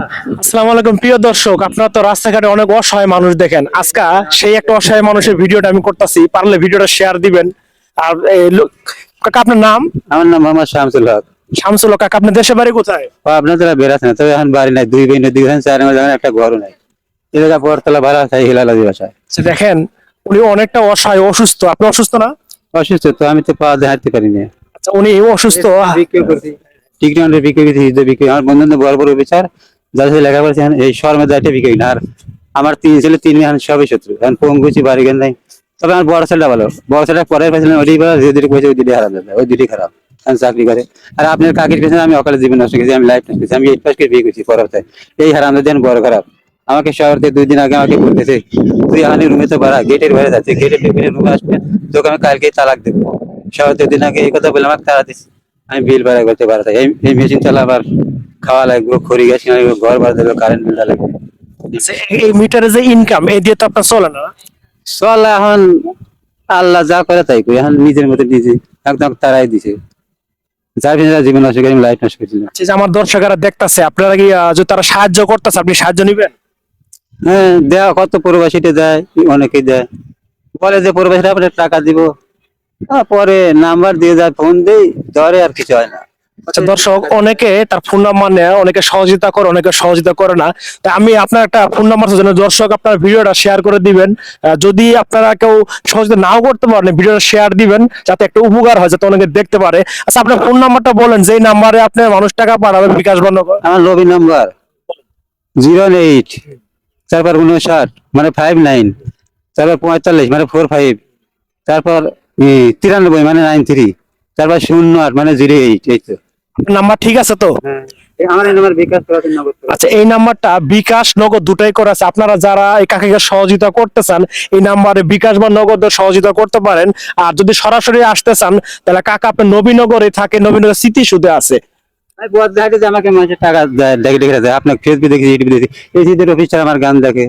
আসসালামু আলাইকুম প্রিয় দর্শক, আপনারা তো রাস্তাঘাটে অনেক অসহায় মানুষ দেখেন। আজকে সেই একটা অসহায় মানুষের ভিডিওটা আমি করতেছি, পারলে ভিডিওটা শেয়ার দিবেন। আর কাকা আপনার নাম? আমার নাম মোহাম্মদ শামসুল হক। শামসুল হক। কাকা আপনার দেশের বাড়ি কোথায়? আপনার যারা বেড়াচ্ছে না, তবে এখন বাড়ি নাই, দুই দিন চার একটা ঘরও নাই। এলাকা পরতলা ভাড়া আছে হিলাল বাসায়। দেখেন উনি অনেকটা অসহায়, অসুস্থ। আপনি অসুস্থ না? অসুস্থ তো, আমি তো পা দিয়ে হাঁটতে পারি না। আচ্ছা, উনি অসুস্থ। টিকটকে বিক্রি করছি, বিক্রি আমার বন্ধু বড় বড় বিচার যার সাথে লেখা পড়ছে এই শর্মে যাইতে বিক্রি না। আর আমার তিন ছেলে তিন মেয়ে সবই শত্রু, এখন পঙ্গুছি বাড়ি গেল নাই। তবে আমার বড় ছেলেটা ভালো, বড় ছেলেটা পরের পেছনে ওই যে দুটি পয়সা ওই দুটি খারাপ, ওই দুটি খারাপ চাকরি করে। আর আপনার কাকির পেছনে আমি অকালে জীবন নষ্ট করেছি, আমি লাইফ নষ্ট করেছি। আমি 8 পাস করে বিয়ে করছি পরের এই হারাম দেন বড় খারাপ। আমাকে শহর থেকে 2 দিন আগে আমাকে বলতেছে, তুই এখানে রুমে তো ভাড়া, গেটের বাইরে যাচ্ছে, গেটের রুমে আসবে, তোকে আমি কালকেই তালাক দেবো। শহর 2 দিন আগে এই কথা বলে আমাকে তাড়া দিচ্ছে। আমি বিল ভাড়া করতে পারতাম, এই মেশিন চালাবার, খাওয়া লাগবে, খড়ি গ্যাস লাগবে, ঘর ভাড়া দেবে, কারেন্ট বিলটা লাগবে। আচ্ছা, এই মিটারে যে ইনকাম, এই দিয়ে তো আপনার চলে না। চল এখন আল্লাহ যা করে তাই করি, এখন নিজের মতো নিজে একদম তারাই দিছে। যার পিছনে জীবন নষ্ট করে, আমি লাইফ নষ্ট করছিলাম। আচ্ছা, যে আমার দর্শকেরা দেখতাছে, আপনারা কি যদি তারা সাহায্য করতেছে, আপনি সাহায্য নিবেন? হ্যাঁ, দেওয়া কত প্রবাসীতে দেয়, অনেকেই দেয়, বলে যে প্রবাসীরা আপনার টাকা দিব, পরে নাম্বার দিয়ে যায়, ফোন দেই, ধরে আর কিছু হয় না। আচ্ছা দর্শক, অনেকে তার ফোন নাম্বার নেয়, অনেকে সহযোগিতা করে, অনেকে সহযোগিতা করে না। তা আমি আপনার একটা ফোন নাম্বার জন্য দর্শক আপনার ভিডিওটা শেয়ার করে দিবেন। যদি আপনারা কেউ সহযোগিতা নাও করতে পারেন, ভিডিওটা শেয়ার দিবেন যাতে একটা উপকার হয়, যাতে অনেকে দেখতে পারে। আচ্ছা, আপনার ফোন নাম্বারটা বলেন, যেই নাম্বারে আপনার মানুষ টাকা পাঠাবে বিকাশ বন্ধ করে। আমার লবি নাম্বার 08 তারপর 59 মানে 59, তারপর 45 মানে 45, তারপর 93 মানে 93, তারপর 08 মানে 08। এই তো নাম্বার ঠিক আছে তো? আমার এই নাম্বার বিকাশ করাতে নগদ। আচ্ছা, এই নাম্বারটা বিকাশ নগদ দুটাই করা আছে। আপনারা যারা এই কাকাকে সহযোগিতা করতে চান, এই নাম্বারে বিকাশ বা নগদ সহযোগিতা করতে পারেন। আর যদি সরাসরি আসতে চান, তাহলে কাকা আপনার নবীনগরে থাকে, নবীনগর স্মৃতি সুদে আছে। আমি বদ দেখে যে আমাকে মানুষের টাকা দেয়, দেখে দেখে দেয়। আপনার ফেসবুক দেখি, ইউটিউবে দেখি, এই সিদের অফিসার আমার গান দেখে।